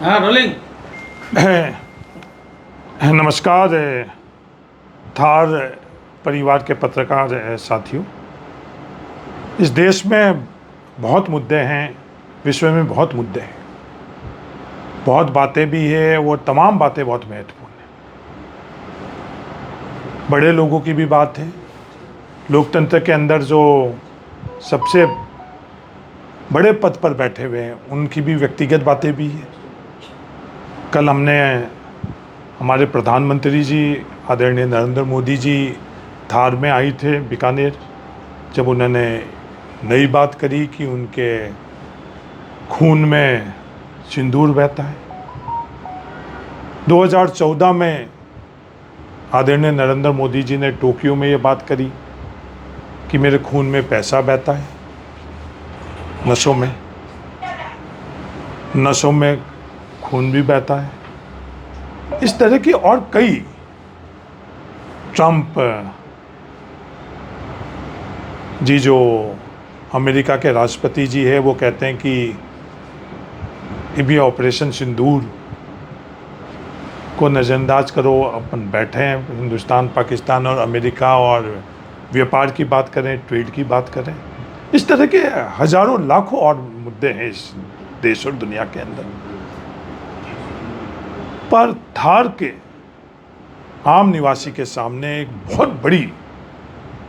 हाँ रोलिंग। नमस्कार थार परिवार के पत्रकार साथियों। इस देश में बहुत मुद्दे हैं, विश्व में बहुत मुद्दे हैं, बहुत बातें भी है, वो तमाम बातें बहुत महत्वपूर्ण हैं। बड़े लोगों की भी बात है, लोकतंत्र के अंदर जो सबसे बड़े पद पर बैठे हुए हैं उनकी भी व्यक्तिगत बातें भी है। कल हमने हमारे प्रधानमंत्री जी आदरणीय नरेंद्र मोदी जी थार में आई थे बीकानेर, जब उन्होंने नई बात करी कि उनके खून में सिंदूर बहता है। 2014 में आदरणीय नरेंद्र मोदी जी ने टोक्यो में ये बात करी कि मेरे खून में पैसा बहता है, नसों में खून भी बहता है। इस तरह की और कई, ट्रंप जी जो अमेरिका के राष्ट्रपति जी है, वो कहते हैं कि ये भी ऑपरेशन सिंदूर को नज़रअंदाज करो, अपन बैठे हैं हिंदुस्तान, पाकिस्तान और अमेरिका और व्यापार की बात करें, ट्रेड की बात करें। इस तरह के हजारों लाखों और मुद्दे हैं इस देश और दुनिया के अंदर। पर थार के आम निवासी के सामने एक बहुत बड़ी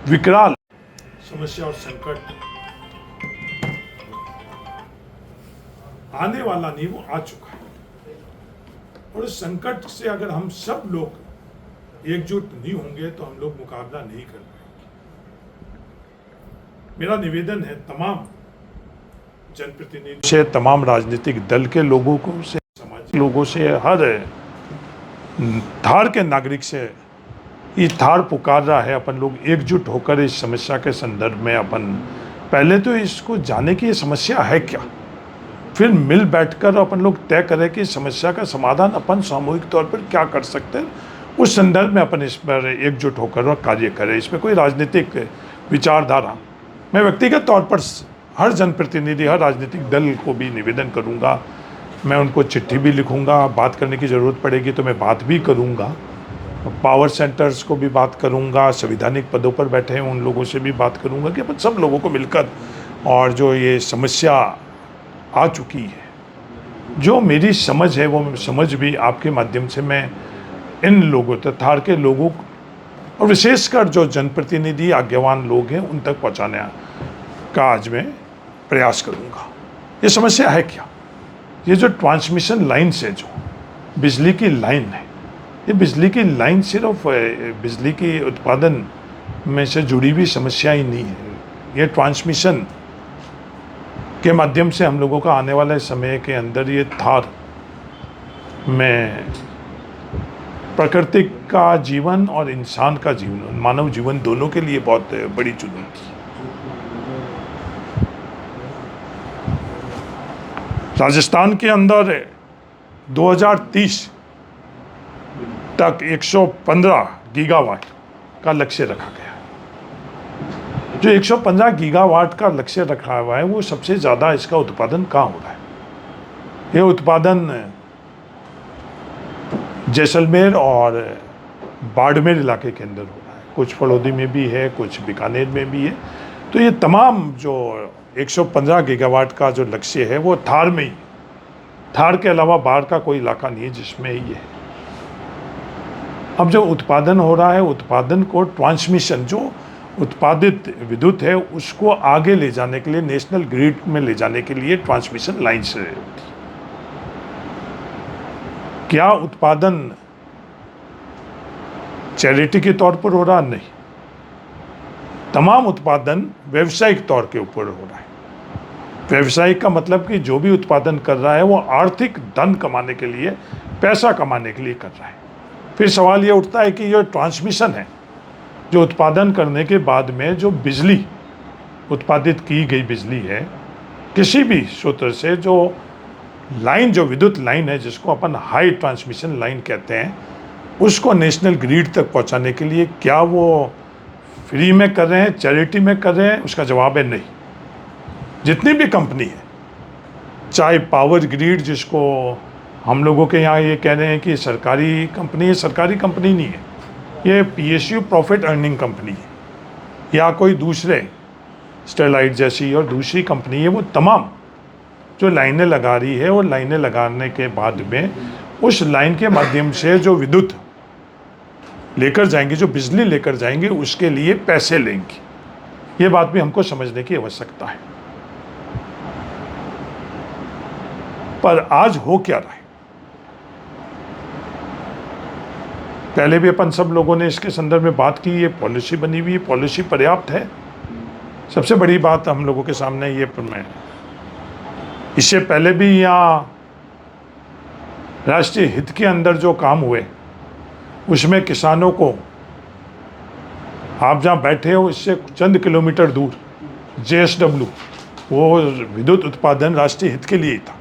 विकराल समस्या और संकट आने वाला नहीं, वो आ चुका है। और इस संकट से अगर हम सब लोग एकजुट नहीं होंगे तो हम लोग मुकाबला नहीं कर पाएंगे। मेरा निवेदन है तमाम जनप्रतिनिधि से, तमाम राजनीतिक दल के लोगों को से, सामाजिक लोगों से, हर थार के नागरिक से, ये थार पुकार रहा है अपन लोग एकजुट होकर इस समस्या के संदर्भ में अपन पहले तो इसको जाने की ये समस्या है क्या, फिर मिल बैठकर अपन लोग तय करें कि समस्या का समाधान अपन सामूहिक तौर पर क्या कर सकते हैं। उस संदर्भ में अपन इस पर एकजुट होकर और कार्य करें। इसमें कोई राजनीतिक विचारधारा, मैं व्यक्तिगत तौर पर हर जनप्रतिनिधि, हर राजनीतिक दल को भी निवेदन करूंगा, मैं उनको चिट्ठी भी लिखूंगा, बात करने की ज़रूरत पड़ेगी तो मैं बात भी करूंगा, पावर सेंटर्स को भी बात करूंगा, संवैधानिक पदों पर बैठे हैं उन लोगों से भी बात करूंगा कि अपन सब लोगों को मिलकर, और जो ये समस्या आ चुकी है, जो मेरी समझ है वो समझ भी आपके माध्यम से मैं इन लोगों तक, थार के लोगों और विशेषकर जो जनप्रतिनिधि आज्ञावान लोग हैं उन तक पहुंचाने का आज मैं प्रयास करूंगा। ये समस्या है क्या? ये जो ट्रांसमिशन लाइन से, जो बिजली की लाइन है, ये बिजली की लाइन सिर्फ बिजली के उत्पादन में से जुड़ी हुई समस्या ही नहीं है। ये ट्रांसमिशन के माध्यम से हम लोगों का आने वाले समय के अंदर ये थार में प्रकृति का जीवन और इंसान का जीवन, मानव जीवन, दोनों के लिए बहुत बड़ी चुनौती है। राजस्थान के अंदर 2030 तक 115 गीगावाट का लक्ष्य रखा गया है। जो 115 गीगावाट का लक्ष्य रखा हुआ है, वो सबसे ज़्यादा इसका उत्पादन कहाँ हो रहा है? ये उत्पादन जैसलमेर और बाड़मेर इलाके के अंदर हो रहा है, कुछ फड़ौदी में भी है, कुछ बीकानेर में भी है। तो ये तमाम जो 115 गीगावाट का जो लक्ष्य है वो थार में ही, थार के अलावा बाहर का कोई इलाका नहीं है जिसमें ये है। अब जो उत्पादन हो रहा है, उत्पादन को ट्रांसमिशन, जो उत्पादित विद्युत है उसको आगे ले जाने के लिए, नेशनल ग्रिड में ले जाने के लिए ट्रांसमिशन लाइन से होती है। क्या उत्पादन चैरिटी के तौर पर हो रहा? नहीं, तमाम उत्पादन व्यवसायिक तौर के ऊपर हो रहा है। व्यवसायिक का मतलब कि जो भी उत्पादन कर रहा है वो आर्थिक धन कमाने के लिए, पैसा कमाने के लिए कर रहा है। फिर सवाल ये उठता है कि ये ट्रांसमिशन है, जो उत्पादन करने के बाद में जो बिजली उत्पादित की गई बिजली है किसी भी सूत्र से, जो लाइन, जो विद्युत लाइन है जिसको अपन हाई ट्रांसमिशन लाइन कहते हैं, उसको नेशनल ग्रिड तक पहुंचाने के लिए क्या वो फ्री में कर रहे हैं, चैरिटी में कर रहे हैं? उसका जवाब है नहीं। जितनी भी कंपनी है चाहे पावर ग्रिड, जिसको हम लोगों के यहाँ ये कह रहे हैं कि सरकारी कंपनी है, सरकारी कंपनी नहीं है, ये PSU प्रॉफिट अर्निंग कंपनी है, या कोई दूसरे स्टेरलाइट जैसी और दूसरी कंपनी है, वो तमाम जो लाइनें लगा रही है, और लाइनें लगाने के बाद में उस लाइन के माध्यम से जो विद्युत लेकर जाएंगे, जो बिजली लेकर जाएंगे, उसके लिए पैसे लेंगे। ये बात भी हमको समझने की आवश्यकता है। पर आज हो क्या रहा है? पहले भी अपन सब लोगों ने इसके संदर्भ में बात की, ये पॉलिसी बनी हुई है, पॉलिसी पर्याप्त है। सबसे बड़ी बात हम लोगों के सामने ये, मैं इससे पहले भी यहाँ राष्ट्रीय हित के अंदर जो काम हुए, उसमें किसानों को, आप जहाँ बैठे हो इससे चंद किलोमीटर दूर JSW, वो विद्युत उत्पादन राष्ट्रीय हित के लिए ही था।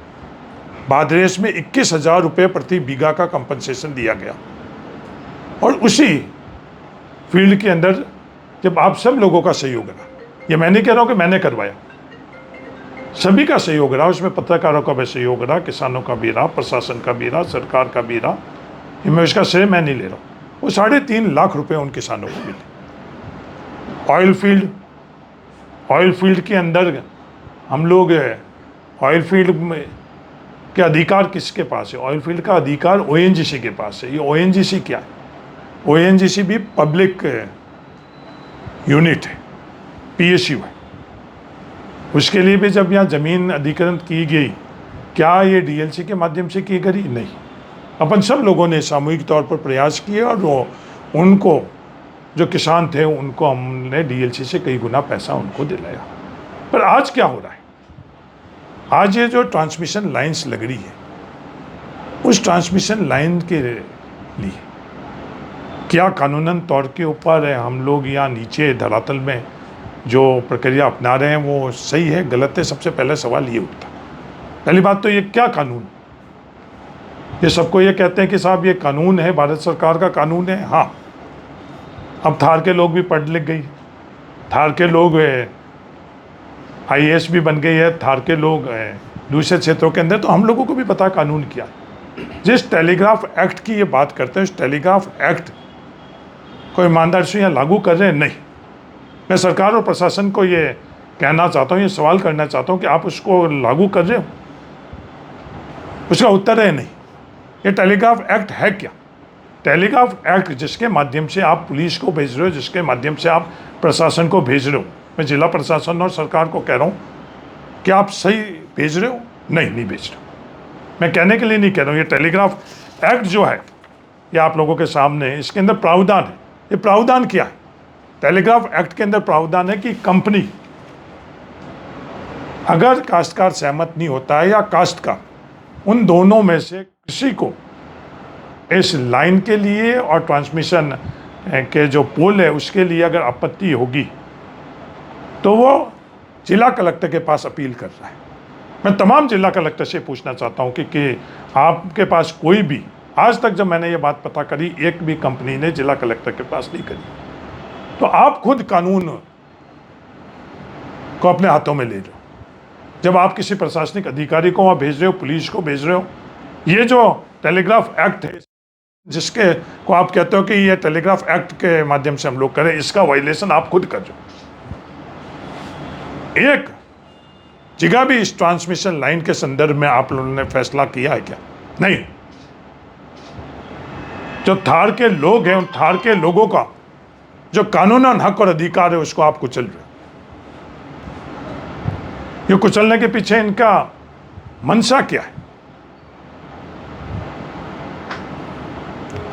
बादरेस में 21,000 रुपये प्रति बीघा का कंपनसेशन दिया गया, और उसी फील्ड के अंदर जब आप सब लोगों का सहयोग रहा, ये मैं नहीं कह रहा हूँ कि मैंने करवाया, सभी का सहयोग रहा, उसमें पत्रकारों का भी सहयोग रहा, किसानों का भी रहा, प्रशासन का भी रहा, सरकार का भी रहा, ये मैं उसका श्रेय मैं नहीं ले रहा हूँ। वो 3.5 लाख रुपए उन किसानों को मिले। ऑयल फील्ड के अंदर हम लोग, ऑयल फील्ड में के अधिकार किसके पास है? ऑयल फील्ड का अधिकार ONGC के पास है। ये ONGC क्या है? ONGC भी पब्लिक यूनिट है, PSU है। उसके लिए भी जब यहाँ ज़मीन अधिग्रहण की गई, क्या ये DLC के माध्यम से की गई? नहीं, अपन सब लोगों ने सामूहिक तौर पर प्रयास किए, और वो उनको, जो किसान थे, उनको हमने DLC से कई गुना पैसा उनको दिलाया। पर आज क्या हो रहा है? आज ये जो ट्रांसमिशन लाइन्स लग रही है, उस ट्रांसमिशन लाइन के लिए क्या कानूनन तौर के ऊपर हम लोग यहाँ नीचे धरातल में जो प्रक्रिया अपना रहे हैं वो सही है, गलत है? सबसे पहले सवाल ये उठता। पहली बात तो ये क्या कानून? ये सबको ये कहते हैं कि साहब ये कानून है, भारत सरकार का कानून है। हाँ, अब थार के लोग भी पढ़ लिख गई, थार के लोग IAS भी बन गई है, थार के लोग दूसरे क्षेत्रों के अंदर, तो हम लोगों को भी पता कानून क्या है। जिस टेलीग्राफ एक्ट की ये बात करते हैं, उस टेलीग्राफ एक्ट को ईमानदार से यहाँ लागू कर रहे हैं? नहीं। मैं सरकार और प्रशासन को ये कहना चाहता हूँ, ये सवाल करना चाहता हूँ कि आप उसको लागू कर रहे हो? उसका उत्तर है नहीं। ये टेलीग्राफ एक्ट है क्या? टेलीग्राफ एक्ट जिसके माध्यम से आप पुलिस को भेज रहे हो, जिसके माध्यम से आप प्रशासन को भेज रहे हो, मैं जिला प्रशासन और सरकार को कह रहा हूँ कि आप सही भेज रहे हो? नहीं भेज रहे हो। मैं कहने के लिए नहीं कह रहा हूँ। ये टेलीग्राफ एक्ट जो है, ये आप लोगों के सामने, इसके अंदर प्रावधान है। ये प्रावधान क्या है? टेलीग्राफ एक्ट के अंदर प्रावधान है कि कंपनी, अगर काश्तकार सहमत नहीं होता है, या काश्तकार, उन दोनों में से किसी को इस लाइन के लिए और ट्रांसमिशन के जो पोल है उसके लिए अगर आपत्ति होगी, तो वो जिला कलेक्टर के पास अपील कर रहा है। मैं तमाम जिला कलेक्टर से पूछना चाहता हूँ कि आपके पास कोई भी, आज तक जब मैंने ये बात पता करी, एक भी कंपनी ने जिला कलेक्टर के पास नहीं करी। तो आप खुद कानून को अपने हाथों में ले लो। जब आप किसी प्रशासनिक अधिकारी को वहाँ भेज रहे हो, पुलिस को भेज रहे हो, ये जो टेलीग्राफ एक्ट है, जिसके को आप कहते हो कि ये टेलीग्राफ एक्ट के माध्यम से हम लोग करें, इसका वायलेशन आप खुद कर रहे हो। एक जगह भी इस ट्रांसमिशन लाइन के संदर्भ में आप लोगों ने फैसला किया है क्या? नहीं। जो थार के लोग हैं, उन थार के लोगों का जो कानूनन हक और अधिकार है, उसको आप कुचल रहे हो। ये कुचलने के पीछे इनका मंशा क्या है?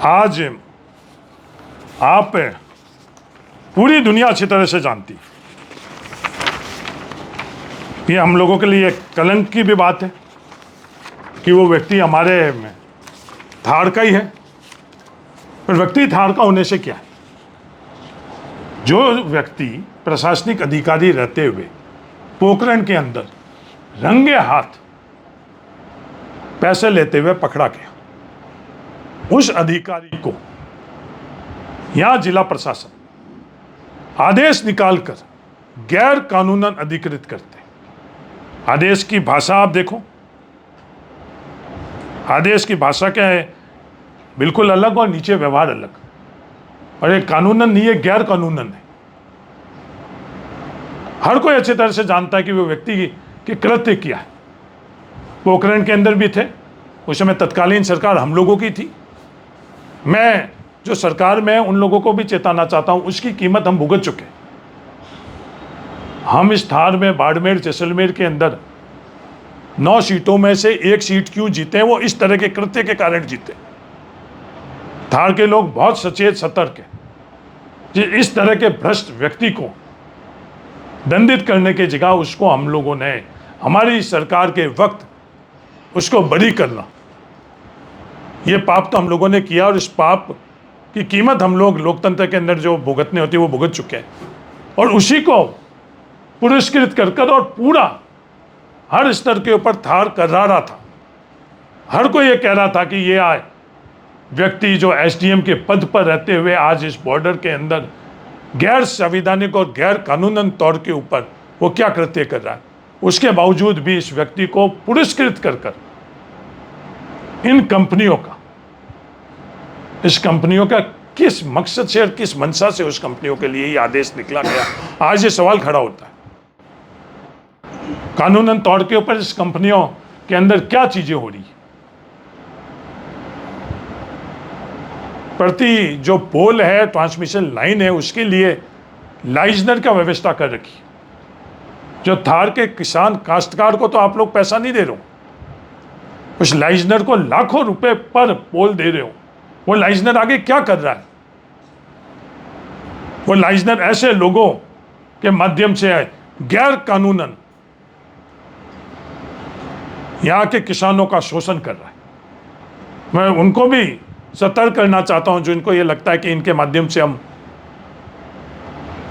आज आप पूरी दुनिया अच्छी तरह से जानती है, ये हम लोगों के लिए कलंक की भी बात है कि वो व्यक्ति हमारे थार का ही है। पर व्यक्ति थार का होने से क्या है? जो व्यक्ति प्रशासनिक अधिकारी रहते हुए पोखरण के अंदर रंगे हाथ पैसे लेते हुए पकड़ा गया, उस अधिकारी को यहाँ जिला प्रशासन आदेश निकालकर गैर कानूनन अधिकृत करते। आदेश की भाषा आप देखो, आदेश की भाषा क्या है, बिल्कुल अलग और नीचे व्यवहार अलग, और ये कानूनन नहीं, ये गैर कानूनन है। हर कोई अच्छी तरह से जानता है कि वो व्यक्ति की कृत्य क्या है। पोखरण के अंदर भी थे, उस समय तत्कालीन सरकार हम लोगों की थी। मैं जो सरकार में उन लोगों को भी चेताना चाहता हूं, उसकी कीमत हम भुगत चुके। हम इस थार में बाड़मेर जैसलमेर के अंदर 9 सीटों में से 1 सीट क्यों जीते, वो इस तरह के कृत्य के कारण जीते। थार के लोग बहुत सचेत सतर्क है कि इस तरह के भ्रष्ट व्यक्ति को दंडित करने की जगह उसको हम लोगों ने हमारी सरकार के वक्त उसको बरी करना, ये पाप तो हम लोगों ने किया, और इस पाप की कीमत हम लोग लोकतंत्र के अंदर जो भुगतने होती है वो भुगत चुके हैं। और उसी को पुरस्कृत कर और पूरा हर स्तर के ऊपर थार कर रहा था। हर कोई ये कह रहा था कि ये आए व्यक्ति जो एसडीएम के पद पर रहते हुए आज इस बॉर्डर के अंदर गैर संवैधानिक और गैर कानूनन तौर के ऊपर वो क्या कृत्य कर रहा है। उसके बावजूद भी इस व्यक्ति को पुरस्कृत कर इन कंपनियों का, इस कंपनियों का किस मकसद से और किस मंशा से उस कंपनियों के लिए ये आदेश निकला गया, आज ये सवाल खड़ा होता है। कानूनन तौर के ऊपर इस कंपनियों के अंदर क्या चीजें हो रही है। प्रति जो पोल है, ट्रांसमिशन लाइन है, उसके लिए लाइजनर का व्यवस्था कर रखी। जो थार के किसान काश्तकार को तो आप लोग पैसा नहीं दे रहे हो, उस लाइजनर को लाखों रुपए पर पोल दे रहे हो। वो लाइजनर आगे क्या कर रहा है? वो लाइजनर ऐसे लोगों के माध्यम से है गैर कानूनन यहां के किसानों का शोषण कर रहा है। मैं उनको भी सतर्क करना चाहता हूं जो इनको ये लगता है कि इनके माध्यम से हम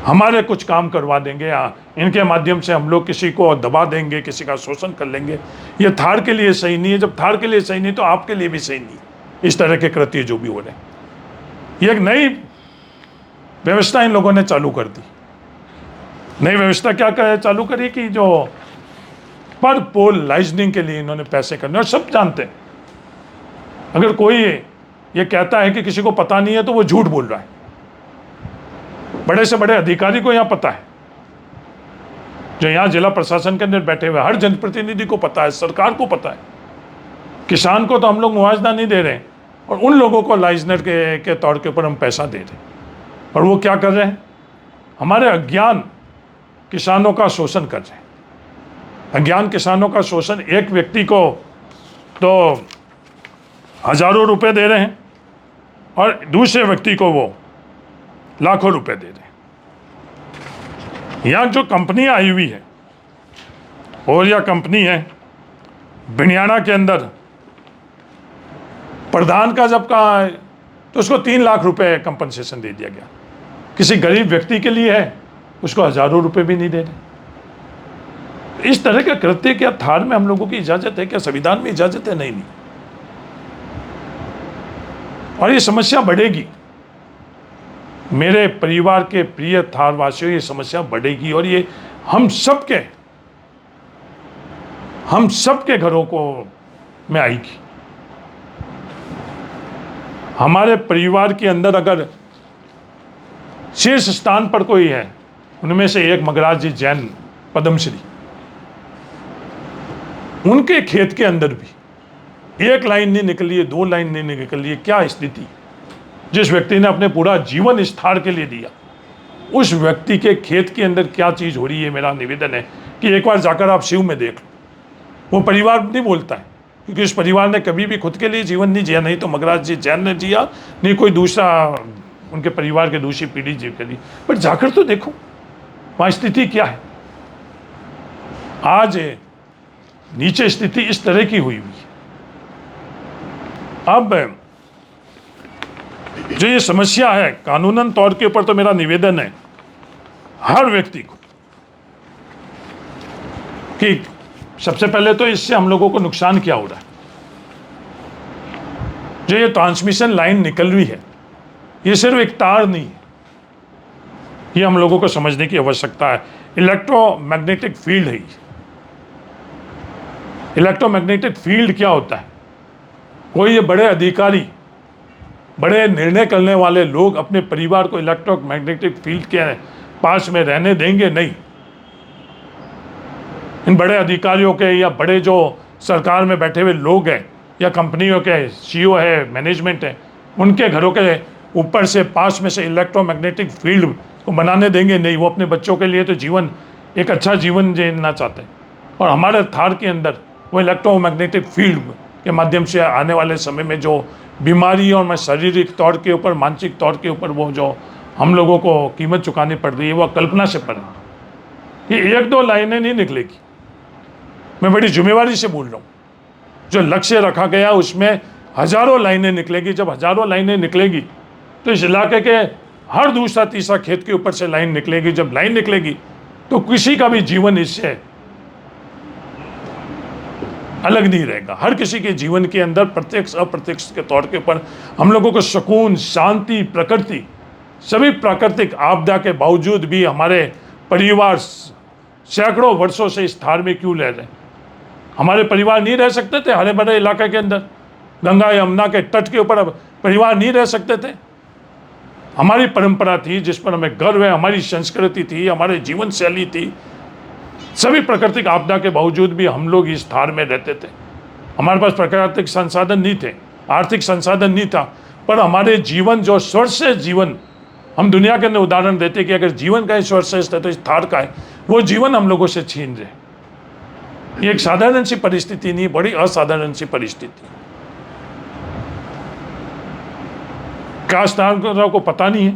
हमारे कुछ काम करवा देंगे या इनके माध्यम से हम लोग किसी को दबा देंगे, किसी का शोषण कर लेंगे। ये थार के लिए सही नहीं है। जब थार के लिए सही नहीं तो आपके लिए भी सही नहीं। इस तरह के कृत्य जो भी हो रहे हैं, ये एक नई व्यवस्था इन लोगों ने चालू कर दी। नई व्यवस्था क्या चालू करी कि जो पर पोल लाइजनिंग के लिए इन्होंने पैसे करने, और सब जानते हैं। अगर कोई ये कहता है कि किसी को पता नहीं है तो वो झूठ बोल रहा है। बड़े से बड़े अधिकारी को यहाँ पता है, जो यहाँ जिला प्रशासन के अंदर बैठे हुए हर जनप्रतिनिधि को पता है, सरकार को पता है। किसान को तो हम लोग मुआवजा नहीं दे रहे और उन लोगों को लाइजनर के तौर के ऊपर हम पैसा दे रहे हैं। और वो क्या कर रहे हैं? हमारे अज्ञान किसानों का शोषण कर रहे हैं। अज्ञान किसानों का शोषण, एक व्यक्ति को तो हजारों रुपए दे रहे हैं और दूसरे व्यक्ति को वो लाखों रुपए दे रहे हैं। यहाँ जो कंपनी आई हुई है, और यह कंपनी है बिनियाना के अंदर, प्रधान का जब कहा है तो उसको 3 लाख रुपए कंपनसेशन दे दिया गया। किसी गरीब व्यक्ति के लिए है, उसको हजारों रुपए भी नहीं दे रहे। इस तरह का कृत्य क्या थार में हम लोगों की इजाजत है? क्या संविधान में इजाजत है? नहीं। और ये समस्या बढ़ेगी। मेरे परिवार के प्रिय थार वासियों, ये समस्या बढ़ेगी और ये हम सबके घरों को में आएगी। हमारे परिवार के अंदर अगर शीर्ष स्थान पर कोई है, उनमें से एक मगराज जी जैन पद्मश्री, उनके खेत के अंदर भी 1 लाइन नहीं निकली है, 2 लाइन नहीं निकली है। क्या स्थिति? जिस व्यक्ति ने अपने पूरा जीवन इस थार के लिए दिया, उस व्यक्ति के खेत के अंदर क्या चीज हो रही है? मेरा निवेदन है कि एक बार जाकर आप शिव में देख लो। वो परिवार नहीं बोलता है, क्योंकि उस परिवार ने कभी भी खुद के लिए जीवन नहीं जिया, नहीं तो मगराज जी जैन ने जिया, नहीं कोई दूसरा उनके परिवार के दूसरी पीढ़ी जीव के लिए। बट जाकर तो देखो वहाँ स्थिति क्या है। आज नीचे स्थिति इस तरह की हुई है। अब जो ये समस्या है, कानूनन तौर के ऊपर तो मेरा निवेदन है हर व्यक्ति को कि सबसे पहले तो इससे हम लोगों को नुकसान क्या हो रहा है। जो ये ट्रांसमिशन लाइन निकल रही है, ये सिर्फ एक तार नहीं है, ये हम लोगों को समझने की आवश्यकता है। इलेक्ट्रोमैग्नेटिक फील्ड है। इलेक्ट्रोमैग्नेटिक फील्ड क्या होता है? कोई ये बड़े अधिकारी, बड़े निर्णय करने वाले लोग अपने परिवार को इलेक्ट्रोमैग्नेटिक फील्ड के पास में रहने देंगे? नहीं। इन बड़े अधिकारियों के या बड़े जो सरकार में बैठे हुए लोग हैं या कंपनियों के सीईओ है, मैनेजमेंट है, उनके घरों के ऊपर से पास में से इलेक्ट्रोमैग्नेटिक फील्ड को बनाने देंगे? नहीं। वो अपने बच्चों के लिए तो जीवन, एक अच्छा जीवन जीना चाहते हैं। और हमारे थार के अंदर वो इलेक्ट्रोमैग्नेटिक फील्ड के माध्यम से आने वाले समय में जो बीमारी और शारीरिक तौर के ऊपर, मानसिक तौर के ऊपर वो जो हम लोगों को कीमत चुकानी पड़ रही है, वो कल्पना से परे। ये एक दो लाइनें नहीं निकलेगी। मैं बड़ी जिम्मेवारी से बोल रहा हूँ। जो लक्ष्य रखा गया उसमें हजारों लाइनें निकलेगी। जब हजारों लाइनें निकलेगी तो इस इलाके के हर दूसरा तीसरा खेत के ऊपर से लाइन निकलेगी। जब लाइन निकलेगी तो किसी का भी जीवन इससे अलग नहीं रहेगा। हर किसी के जीवन के अंदर प्रत्यक्ष अप्रत्यक्ष के तौर के ऊपर हम लोगों को सुकून, शांति, प्रकृति, सभी प्राकृतिक आपदा के बावजूद भी हमारे परिवार सैकड़ों वर्षों से इस थार में क्यों रह रहे हैं? हमारे परिवार नहीं रह सकते थे हरे भरे इलाके के अंदर? गंगा यमुना के तट के ऊपर परिवार नहीं रह सकते थे? हमारी परंपरा थी जिस पर हमें गर्व है, हमारी संस्कृति थी, हमारी जीवन शैली थी। सभी प्राकृतिक आपदा के बावजूद भी हम लोग इस थार में रहते थे। हमारे पास प्राकृतिक संसाधन नहीं थे, आर्थिक संसाधन नहीं था, पर हमारे जीवन जो स्वर्ग से जीवन, हम दुनिया के अंदर उदाहरण देते कि अगर जीवन का स्वर्ग श्रेष्ठ है तो इस थार का है, वो जीवन हम लोगों से छीन रहे। ये एक साधारण सी परिस्थिति नहीं, बड़ी असाधारण सी परिस्थिति। काश्तकारों को पता नहीं है।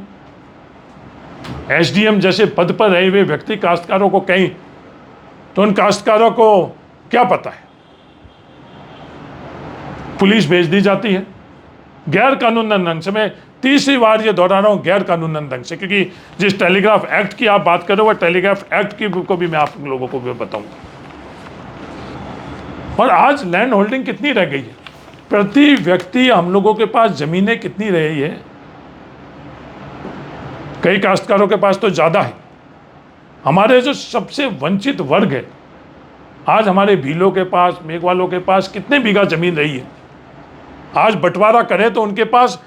एसडीएम जैसे पद पर रहे हुए व्यक्ति काश्तकारों को कहीं, तो उन काश्तकारों को क्या पता है? पुलिस भेज दी जाती है गैर कानूनन ढंग से। मैं तीसरी बार ये दोहरा रहा हूं, गैर कानूनन ढंग से, क्योंकि जिस टेलीग्राफ एक्ट की आप बात कर रहे हो, वह टेलीग्राफ एक्ट की को भी मैं आप लोगों को भी बताऊंगा। और आज लैंड होल्डिंग कितनी रह गई है? प्रति व्यक्ति हम लोगों के पास जमीनें कितनी रही है? कई काश्तकारों के पास तो ज्यादा है। हमारे जो सबसे वंचित वर्ग है, आज हमारे भीलों के पास, मेघवालों के पास कितने बीघा जमीन रही है? आज बंटवारा करें तो उनके पास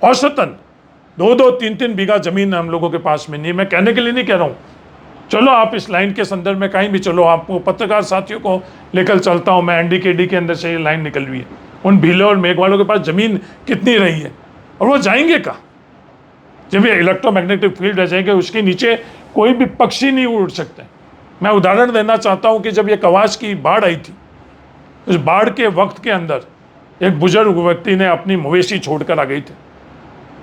औसतन 2-2, 3-3 बीघा जमीन हम लोगों के पास में नहीं। मैं कहने के लिए नहीं कह रहा हूँ, चलो आप इस लाइन के संदर्भ में कहीं भी चलो, आपको पत्रकार साथियों को लेकर चलता हूँ मैं। NDKD के अंदर से ये लाइन निकल हुई है। उन भीलों और मेघवालों के पास जमीन कितनी रही है और वो जाएंगे कहाँ? जब ये इलेक्ट्रोमैग्नेटिक फील्ड रह जाएंगे, उसके नीचे कोई भी पक्षी नहीं उड़ सकते। मैं उदाहरण देना चाहता हूँ कि जब ये कवास की बाढ़ आई थी, उस बाढ़ के वक्त के अंदर एक बुजुर्ग व्यक्ति ने अपनी मवेशी छोड़कर आ गई थी।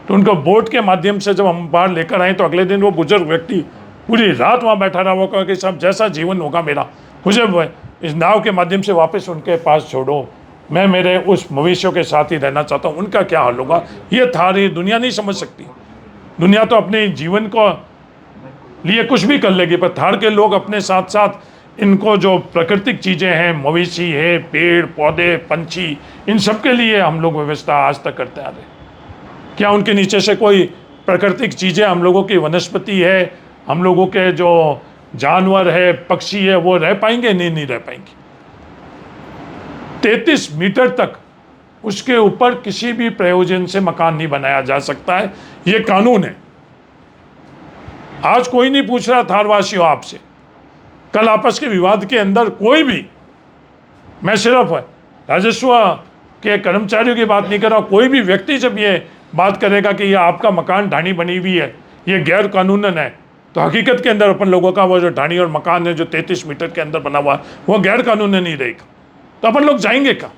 तो उनको बोट के माध्यम से जब हम बाढ़ लेकर आए, तो अगले दिन वो बुजुर्ग व्यक्ति पूरी रात वहाँ बैठा रहा। वो कहा कि साहब जैसा जीवन होगा मेरा, मुझे इस नाव के माध्यम से वापस उनके पास छोड़ो, मैं मेरे उस मवेशियों के साथ ही रहना चाहता हूँ। उनका क्या हाल होगा? ये थार, ये दुनिया नहीं समझ सकती। दुनिया तो अपने जीवन को लिए कुछ भी कर लेगी, पर थार के लोग अपने साथ साथ इनको जो प्राकृतिक चीज़ें हैं, मवेशी है, पेड़ पौधे, पंछी, इन सब के लिए हम लोग व्यवस्था आज तक करते आ रहे। क्या उनके नीचे से कोई प्राकृतिक चीज़ें, हम लोगों की वनस्पति है, हम लोगों के जो जानवर है, पक्षी है, वो रह पाएंगे? नहीं रह पाएंगे। 33 मीटर तक उसके ऊपर किसी भी प्रयोजन से मकान नहीं बनाया जा सकता है, ये कानून है। आज कोई नहीं पूछ रहा थारवासियों आपसे, कल आपस के विवाद के अंदर कोई भी, मैं सिर्फ राजस्व के कर्मचारियों की बात नहीं कर रहा, कोई भी व्यक्ति जब ये बात करेगा कि ये आपका मकान ढाणी बनी हुई है, ये गैर कानूनन है, तो हकीकत के अंदर अपन लोगों का वो जो ढाणी और मकान है जो 33 मीटर के अंदर बना हुआ है, वो गैर कानूनन नहीं रहेगा। तो अपन लोग जाएंगे कहाँ?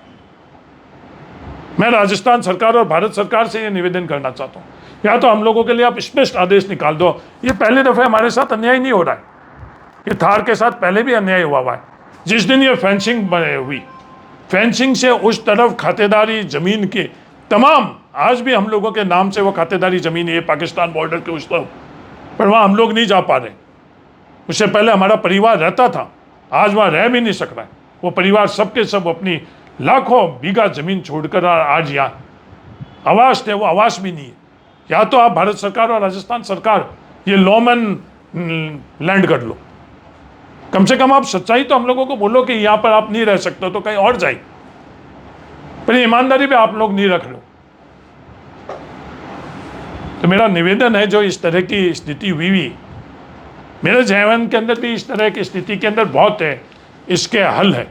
मैं राजस्थान सरकार और भारत सरकार से ये निवेदन करना चाहता हूँ, या तो हम लोगों के लिए आप स्पष्ट आदेश निकाल दो। ये पहले दफ़े हमारे साथ अन्याय नहीं हो रहा है, ये थार के साथ पहले भी अन्याय हुआ है। जिस दिन ये फेंसिंग हुई, फेंसिंग से उस तरफ खातेदारी जमीन के तमाम, आज भी हम लोगों के नाम से वो खातेदारी जमीन है पाकिस्तान बॉर्डर के उस तरफ, पर वहाँ हम लोग नहीं जा पा रहे। उससे पहले हमारा परिवार रहता था, आज वहाँ रह भी नहीं सक रहा है। वो परिवार सब के सब अपनी लाखों बीघा जमीन छोड़कर आज यहाँ आवास थे, वो आवास भी नहीं है। या तो आप भारत सरकार और राजस्थान सरकार ये लॉमन लैंड कर लो, कम से कम आप सच्चाई तो हम लोगों को बोलो कि यहाँ पर आप नहीं रह सकते, तो कहीं और जाए। पर ईमानदारी भी आप लोग नहीं रख लो। तो मेरा निवेदन है, जो इस तरह की स्थिति हुई मेरे जीवन के अंदर भी इस तरह की स्थिति के अंदर बहुत है, इसके हल है।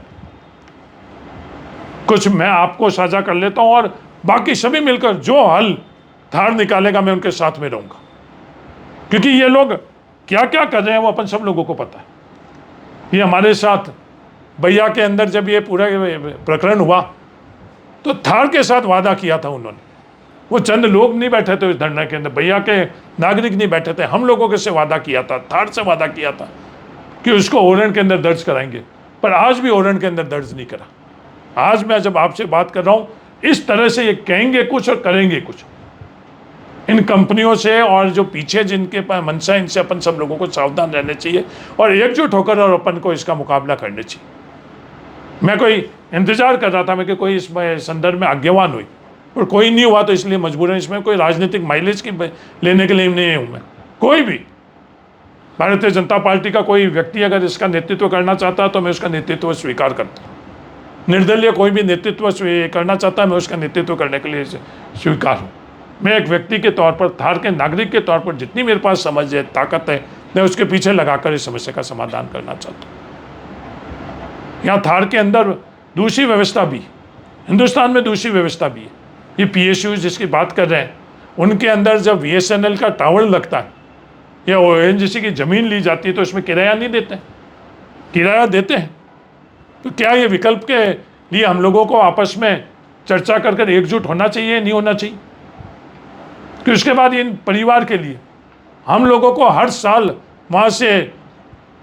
कुछ मैं आपको साझा कर लेता हूं और बाकी सभी मिलकर जो हल थार निकालेगा मैं उनके साथ में रहूंगा, क्योंकि ये लोग क्या क्या कर रहे हैं वो अपन सब लोगों को पता है। ये हमारे साथ भैया के अंदर जब ये पूरा प्रकरण हुआ तो थार के साथ वादा किया था उन्होंने। वो चंद लोग नहीं बैठे थे उस धरना के अंदर, भैया के नागरिक नहीं बैठे थे, हम लोगों के से वादा किया था, थार से वादा किया था कि उसको ओरेंट के अंदर दर्ज कराएंगे। पर आज भी ओरेंट के अंदर दर्ज नहीं करा। आज मैं जब आपसे बात कर रहा हूँ, इस तरह से ये कहेंगे कुछ और करेंगे कुछ। इन कंपनियों से और जो पीछे जिनके पास मनसा, इनसे अपन सब लोगों को सावधान रहना चाहिए और एकजुट होकर और अपन को इसका मुकाबला करना चाहिए। मैं कोई इंतजार कर रहा था मैं कि कोई इस संदर्भ में आज्ञावान हुई, और कोई नहीं हुआ, तो इसलिए मजबूरन इसमें कोई राजनीतिक माइलेज की लेने के लिए नहीं हूँ मैं। कोई भी भारतीय जनता पार्टी का कोई व्यक्ति अगर इसका नेतृत्व करना चाहता है तो मैं उसका नेतृत्व स्वीकार करता हूँ। निर्दलीय कोई भी नेतृत्व करना चाहता है, मैं उसका नेतृत्व करने के लिए स्वीकार हूँ। मैं एक व्यक्ति के तौर पर, थार के नागरिक के तौर पर जितनी मेरे पास समझ है, ताकत है, मैं उसके पीछे लगाकर इस समस्या का समाधान करना चाहता हूँ। यहाँ थार के अंदर दूसरी व्यवस्था भी, हिंदुस्तान में दूसरी व्यवस्था भी है। ये PSU जिसकी बात कर रहे हैं, उनके अंदर जब BSNL का टावर लगता है या ONGC की ज़मीन ली जाती है तो उसमें किराया नहीं देते, किराया देते हैं। तो क्या ये विकल्प के लिए हम लोगों को आपस में चर्चा कर एकजुट होना चाहिए, नहीं होना चाहिए? कि उसके बाद इन परिवार के लिए हम लोगों को हर साल वहाँ से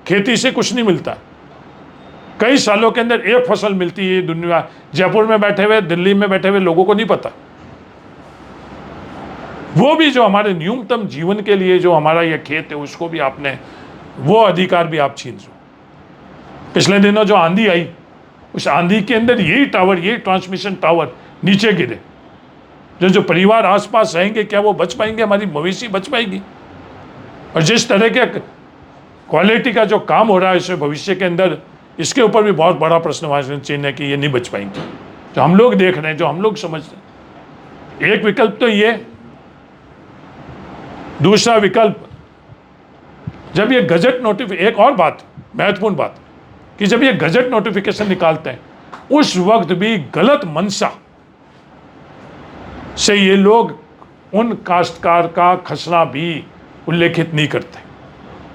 खेती से कुछ नहीं मिलता, कई सालों के अंदर एक फसल मिलती है। दुनिया जयपुर में बैठे हुए, दिल्ली में बैठे हुए लोगों को नहीं पता। वो भी जो हमारे न्यूनतम जीवन के लिए जो हमारा ये खेत है, उसको भी आपने, वो अधिकार भी आप छीन लो। पिछले दिनों जो आंधी आई, उस आंधी के अंदर यही टावर, यही ट्रांसमिशन टावर नीचे गिरे। जो परिवार आसपास रहेंगे, क्या वो बच पाएंगे? हमारी मवेशी बच पाएगी? और जिस तरह के क्वालिटी का जो काम हो रहा है इस भविष्य के अंदर, इसके ऊपर भी बहुत बड़ा प्रश्नवाची चिन्ह है कि ये नहीं बच पाएंगे। जो हम लोग देख रहे हैं, जो हम लोग समझ रहे हैं, एक विकल्प तो ये। दूसरा विकल्प, जब ये गजट नोटिफिकेशन, एक और बात, महत्वपूर्ण बात, कि जब ये गजट नोटिफिकेशन निकालते हैं उस वक्त भी गलत मंशा से ये लोग उन काश्तकार का खसरा भी उल्लेखित नहीं करते।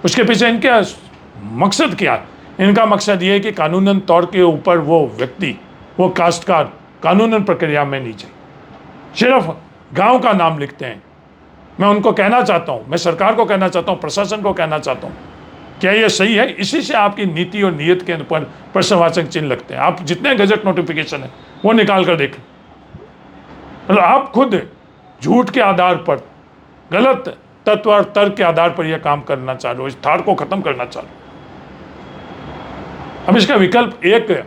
उसके पीछे इनका मकसद क्या है? इनका मकसद ये है कि कानूनन तौर के ऊपर वो व्यक्ति, वो काश्तकार कानूनन प्रक्रिया में नहीं जाए, सिर्फ गांव का नाम लिखते हैं। मैं उनको कहना चाहता हूँ, मैं सरकार को कहना चाहता हूँ, प्रशासन को कहना चाहता हूँ, क्या ये सही है? इसी से आपकी नीति और नीयत के ऊपर प्रश्नवाचक चिन्ह लगते हैं। आप जितने गजट नोटिफिकेशन है वो निकाल कर देखें। मतलब आप खुद झूठ के आधार पर, गलत तत्व और तर्क के आधार पर यह काम करना चाह रहे हो, इस थार को खत्म करना चाह रहे हो। अब इसका विकल्प एक है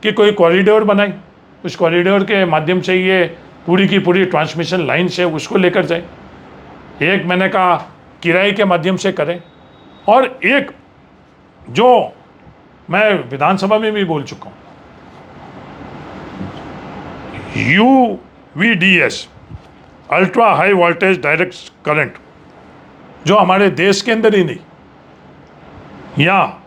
कि कोई कॉरिडोर बनाए, उस कॉरिडोर के माध्यम से ये पूरी की पूरी ट्रांसमिशन लाइन से उसको लेकर जाए। एक मैंने कहा किराए के माध्यम से करें, और एक जो मैं विधानसभा में भी बोल चुका हूँ, UVDS, ultra high voltage direct current, जो हमारे देश के अंदर ही नहीं, यहाँ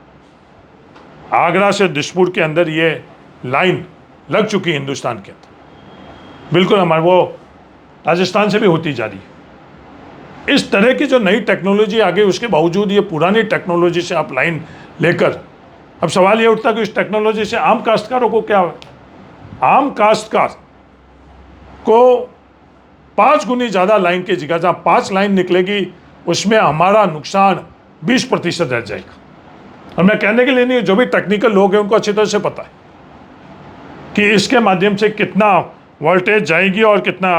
आगरा से दिसपुर के अंदर ये लाइन लग चुकी है हिंदुस्तान के अंदर, बिल्कुल हमारे वो राजस्थान से भी होती जा रही है। इस तरह की जो नई टेक्नोलॉजी आ गई, उसके बावजूद ये पुरानी टेक्नोलॉजी से आप लाइन लेकर, अब सवाल ये उठता कि इस टेक्नोलॉजी से आम काश्तकारों को क्या? आम काश्तकार को 5 गुनी ज़्यादा लाइन की जगह जहाँ 5 लाइन निकलेगी, उसमें हमारा नुकसान 20% रह जाएगा। और मैं कहने के लिए नहीं, जो भी टेक्निकल लोग हैं उनको अच्छी तरह से पता है कि इसके माध्यम से कितना वोल्टेज जाएगी और कितना।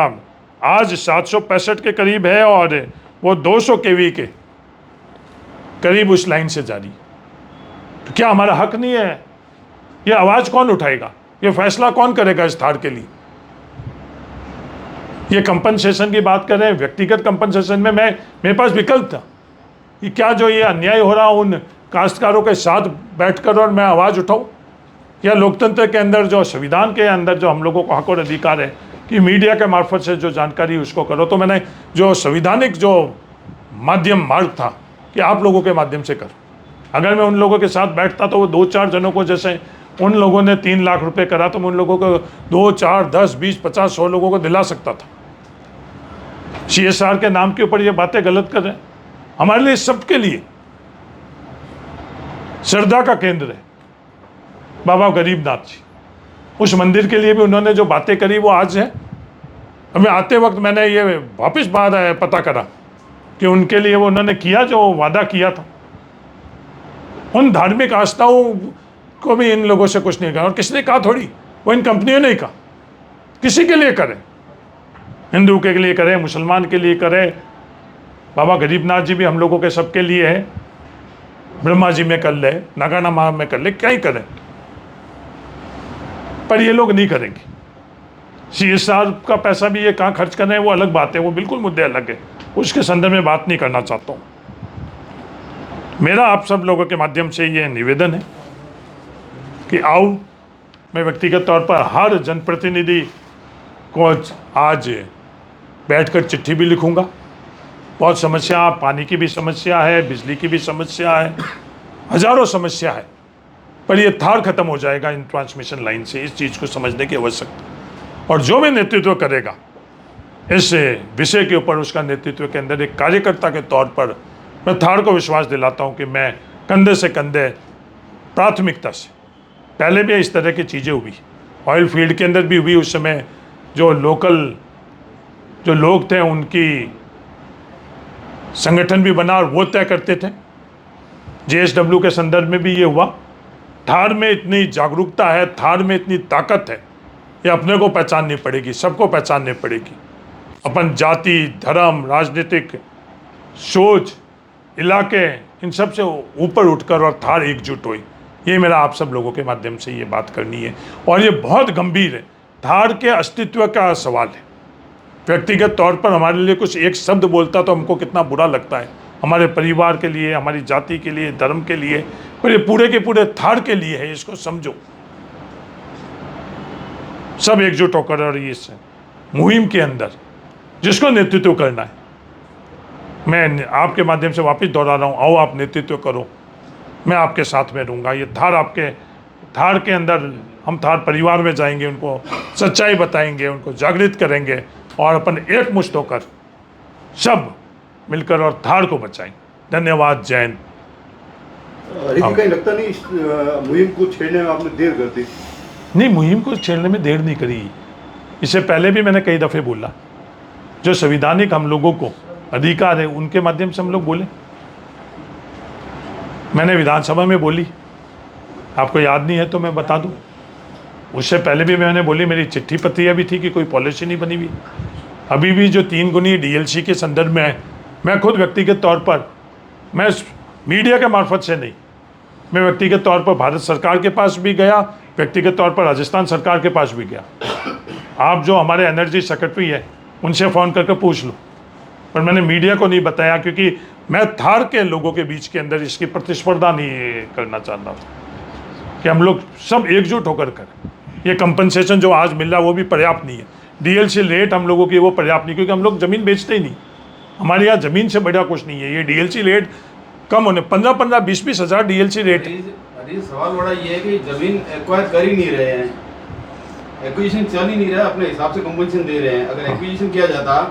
आज 765 के करीब है और वो 200 kV के करीब उस लाइन से जारी। तो क्या हमारा हक नहीं है? ये आवाज़ कौन उठाएगा? ये फैसला कौन करेगा इस थार के लिए? ये कंपनसेशन की बात कर रहे हैं, व्यक्तिगत कंपनसेशन में मेरे पास विकल्प था कि क्या जो ये अन्याय हो रहा उन काश्तकारों के साथ बैठकर और मैं आवाज़ उठाऊं, या लोकतंत्र के अंदर जो संविधान के अंदर जो हम लोगों को हक और अधिकार है कि मीडिया के मार्फत से जो जानकारी उसको करो, तो मैंने जो संविधानिक जो माध्यम मार्ग था कि आप लोगों के माध्यम से करो। अगर मैं उन लोगों के साथ बैठता तो वो 2-4 जनों को, जैसे उन लोगों ने 3 लाख रुपए करा, तो मैं उन लोगों को 2, 4, 10, 20, 50, 100 लोगों को दिला सकता था। CSR के नाम के ऊपर ये बातें गलत कर रहे हैं। हमारे लिए, सबके लिए श्रद्धा का केंद्र है बाबा गरीबनाथ जी। उस मंदिर के लिए भी उन्होंने जो बातें करी वो आज है। हमें आते वक्त मैंने ये वापस बाद पता करा कि उनके लिए वो उन्होंने किया जो वादा किया था। उन धार्मिक आस्थाओं को भी इन लोगों से कुछ नहीं कहा, और किसने कहा थोड़ी, वो इन कंपनियों ने कहा। किसी के लिए करें, हिंदू के लिए करें, मुसलमान के लिए करें, बाबा गरीबनाथ जी भी हम लोगों के सबके लिए है। ब्रह्मा जी में कर ले, नागाना माँ में कर ले, क्या ही करें, पर ये लोग नहीं करेंगे। CSR का पैसा भी ये कहाँ खर्च कर रहे हैं वो अलग बात है, वो बिल्कुल मुद्दे अलग है, उसके संदर्भ में बात नहीं करना चाहता हूँ। मेरा आप सब लोगों के माध्यम से ये निवेदन है कि आओ, मैं व्यक्तिगत तौर पर हर जनप्रतिनिधि को आज बैठकर चिट्ठी भी लिखूंगा। बहुत समस्या, पानी की भी समस्या है, बिजली की भी समस्या है, हजारों समस्या है, पर ये थार खत्म हो जाएगा इन ट्रांसमिशन लाइन से। इस चीज़ को समझने की आवश्यकता, और जो भी नेतृत्व करेगा इस विषय के ऊपर, उसका नेतृत्व के अंदर एक कार्यकर्ता के तौर पर मैं थार को विश्वास दिलाता हूँ कि मैं कंधे से कंधे प्राथमिकता से, पहले भी इस तरह की चीज़ें हुई, ऑयल फील्ड के अंदर भी हुई, उस समय जो लोकल जो लोग थे उनकी संगठन भी बना और वो तय करते थे। JSW के संदर्भ में भी ये हुआ। थार में इतनी जागरूकता है, थार में इतनी ताकत है, ये अपने को पहचाननी पड़ेगी, सबको पहचाननी पड़ेगी। अपन जाति, धर्म, राजनीतिक सोच, इलाके, इन सब से ऊपर उठकर और थार एकजुट हुई। ये मेरा आप सब लोगों के माध्यम से ये बात करनी है, और ये बहुत गंभीर है। थार के अस्तित्व का सवाल है। व्यक्तिगत तौर पर हमारे लिए कुछ एक शब्द बोलता तो हमको कितना बुरा लगता है, हमारे परिवार के लिए, हमारी जाति के लिए, धर्म के लिए, पर ये पूरे के पूरे थार के लिए है। इसको समझो, सब एकजुट होकर, और इस मुहिम के अंदर जिसको नेतृत्व करना है, मैं आपके माध्यम से वापस दोहरा रहा हूँ, आओ आप नेतृत्व करो, मैं आपके साथ में रहूँगा। ये थार के अंदर हम थार परिवार में जाएंगे, उनको सच्चाई बताएंगे, उनको जागृत करेंगे, और अपन एकमुश्त होकर सब मिलकर और थार को बचाएंगे। धन्यवाद। जय हिंद। कहीं लगता नहीं इस मुहिम को छेड़ने में आपने देर कर दी? नहीं, मुहिम को छेड़ने में देर नहीं करी। इससे पहले भी मैंने कई दफ़े बोला, जो संविधानिक हम लोगों को अधिकार है उनके माध्यम से हम लोग बोले। मैंने विधानसभा में बोली, आपको याद नहीं है तो मैं बता दूं। उससे पहले भी मैंने बोली, मेरी चिट्ठी पत्रियाँ भी थी कि कोई पॉलिसी नहीं बनी हुई। अभी भी जो 3 गुनी DLC के संदर्भ में है, मैं खुद व्यक्तिगत तौर पर, मैं मीडिया के मार्फत से नहीं, मैं व्यक्तिगत तौर पर भारत सरकार के पास भी गया, व्यक्तिगत तौर पर राजस्थान सरकार के पास भी गया। आप जो हमारे एनर्जी सेक्रेटरी है उनसे फ़ोन करके पूछ लो, पर मैंने मीडिया को नहीं बताया, क्योंकि मैं थार के लोगों के बीच के अंदर इसकी प्रतिस्पर्धा नहीं करना चाहता था कि हम लोग सब एकजुट होकर करें। ये कंपनसेशन जो आज मिल रहा है वो भी पर्याप्त नहीं है। DLC रेट हम लोगों की वो पर्याप्त नहीं, क्योंकि हम लोग ज़मीन बेचते ही नहीं, हमारे यहाँ ज़मीन से बड़ा कुछ नहीं है। ये DLC रेट कम होने 15-15, 20-20 हज़ार DLC रेट। अरे सवाल बड़ा ये है कि ज़मीन एक्वायर कर ही नहीं रहे हैं, एक्विजिशन चल ही नहीं रहा, अपने हिसाब से कंपनसेशन दे रहे हैं। अगर एक्विजिशन किया जाता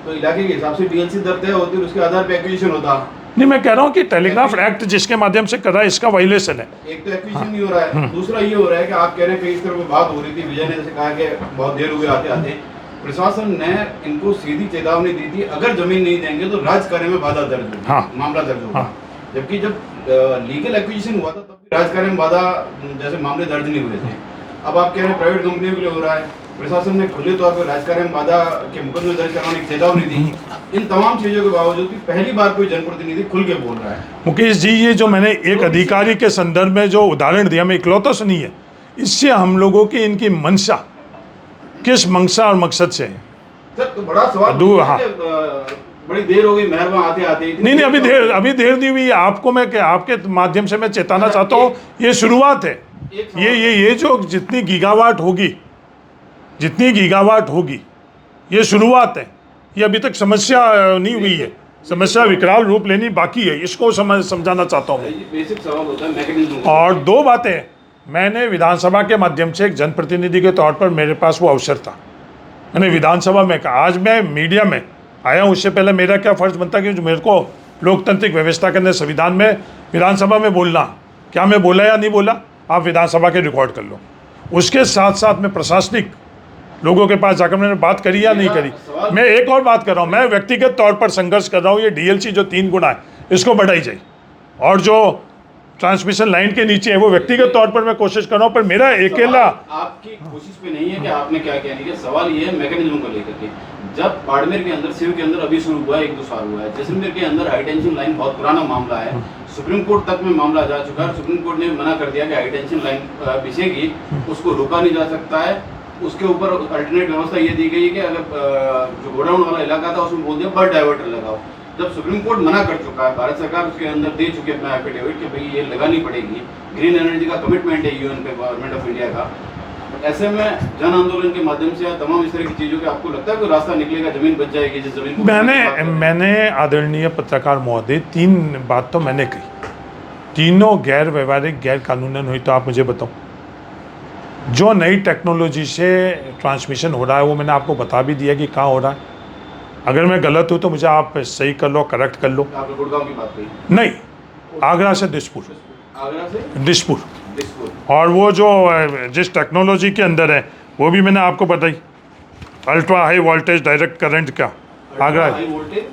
तो इलाके के हिसाब से DLC दर तय होती और उसके आधार पे एक्विजिशन होता। नहीं, मैं कह रहा हूँ कि टेलीग्राफ एक्ट जिसके माध्यम से कर रहा है, इसका वायलेशन है। एक तो एक्विजिशन नहीं हो रहा है, दूसरा ये हो रहा है कि आप कह रहे हैं कि इस तरह की बात हो रही थी, विजय ने जैसे कहा कि बहुत देर हुई आते आते। प्रशासन ने इनको सीधी चेतावनी दी थी, अगर जमीन नहीं देंगे तो राजकार्य में बाधा दर्ज होगी, मामला दर्ज होगा। जबकि जब लीगल एक्विजिशन हुआ था तब भी राजकार्य में बाधा जैसे मामले दर्ज नहीं हुए थे। अब आप कह रहे हैं प्राइवेट कंपनियों के लिए हो रहा है। प्रशासन ने खुले तौर पर राजकार्य में बाधा के मुकदमे दर्ज कराने की चेतावनी दी। इन तमाम चीजों के बावजूद भी पहली बार कोई जनप्रतिनिधि खुल के बोल रहा है। मुकेश जी, ये जो मैंने एक अधिकारी के संदर्भ में जो उदाहरण दिया, मैं इकलौता से नहीं है, इससे हम लोगों की इनकी मंशा किस मंशा और मकसद से है। सर तो बड़ा सवाल बड़ी देर हो गई मेहरबान आते आते। नहीं, अभी देर नहीं हुई। आपको मैं आपके माध्यम से मैं चेताना चाहता हूँ, ये शुरुआत है। ये जो जितनी गीगावाट होगी ये शुरुआत है, ये अभी तक समस्या नहीं हुई है, समस्या विकराल रूप लेनी बाकी है, इसको समझाना चाहता हूँ। बेसिक सवाल होता है मैकेनिज्म। और दो बातें, मैंने विधानसभा के माध्यम से एक जनप्रतिनिधि के तौर पर मेरे पास वो अवसर था, मैंने विधानसभा में कहा, आज मैं मीडिया में आया हूँ, उससे पहले मेरा क्या फ़र्ज़ बनता कि जो मेरे को लोकतांत्रिक व्यवस्था के अंदर संविधान में विधानसभा में बोलना, क्या मैं बोला या नहीं बोला आप विधानसभा के रिकॉर्ड कर लो। उसके साथ साथ मैं प्रशासनिक लोगों के पास जाकर मैंने बात करी या नहीं करी। मैं एक और बात कर रहा हूँ, मैं व्यक्तिगत तौर पर संघर्ष कर रहा हूँ, ये डीएलसी जो 3 गुना है इसको बढ़ाई जाए, और जो ट्रांसमिशन लाइन के नीचे है वो व्यक्तिगत तौर पर मैं कोशिश कर रहा हूँ, पर मेरा अकेला आपकी कोशिश पे नहीं है कि आपने क्या किया नहीं किया, सवाल ये है मैकेनिज्म को लेकर के। जब बाड़मेर के अंदर, सिव के अंदर अभी शुरू हुआ है, 1-2 साल हुआ है, जैसलमेर के अंदर हाई टेंशन लाइन बहुत पुराना मामला है, सुप्रीम कोर्ट तक में मामला जा चुका है, सुप्रीम कोर्ट ने मना कर दिया कि हाई टेंशन लाइन बिछेगी, उसको रोका नहीं जा सकता है, उसके ऊपर अल्टरनेट व्यवस्था ये दी गई है कि अगर जो गोडाउन वाला इलाका था उसमें बोल दिया बर्ड डाइवर्टर लगाओ। जब सुप्रीम कोर्ट मना कर चुका है, भारत सरकार उसके अंदर दे चुकी है अपना एफिडेविट कि भाई ये लगानी पड़ेगी, ग्रीन एनर्जी का कमिटमेंट है यूएन पे, गवर्नमेंट ऑफ इंडिया का। ऐसे में जन आंदोलन के माध्यम से या तमाम इस तरह की चीज़ों के आपको लगता है कोई रास्ता निकलेगा, जमीन बच जाएगी जिस जमीन को मैंने आदरणीय पत्रकार महोदय 3 बात तो मैंने कही, तीनों गैर व्यवहारिक गैर कानूनन हुई। तो आप मुझे बताओ, जो नई टेक्नोलॉजी से ट्रांसमिशन हो रहा है वो मैंने आपको बता भी दिया कि कहाँ हो रहा है। अगर मैं गलत हूँ तो मुझे आप सही कर लो, करेक्ट कर लो। आपने गुड़गांव की बात कही? नहीं, आगरा से दिसपुर, आगरा से दिसपुर। दिसपुर। और वो जो जिस टेक्नोलॉजी के अंदर है वो भी मैंने आपको बताई, ultra high voltage direct current का, आगरा high voltage